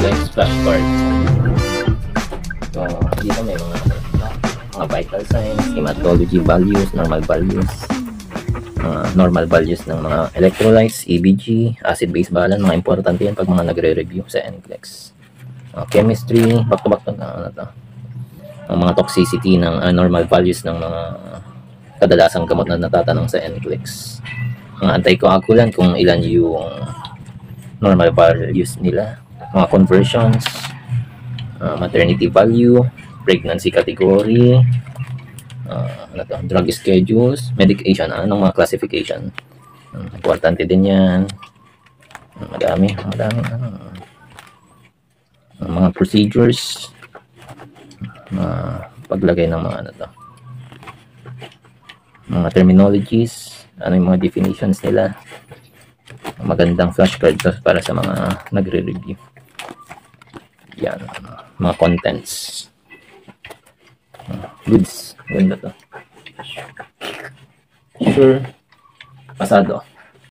NCLEX flashcard. So, dito may mga vital signs, hematology values, normal values ng mga electrolytes, EBG, acid-base balance, mga importante yan pag mga nagre-review sa NCLEX. Chemistry, back-to-back ang mga toxicity ng normal values ng mga kadalasang gamot na natatanong sa NCLEX. Mga anticoagulant, kung ilan yung normal values nila, mga conversions, maternity value, pregnancy category, drug schedules, medication, anong mga classification. Importante din yan. Madami mga procedures, paglagay ng mga mga terminologies, ano yung mga definitions nila. Magandang flashcard para sa mga nagre-review. Yan, mga contents. Goods, ganda to. Sure, pasado.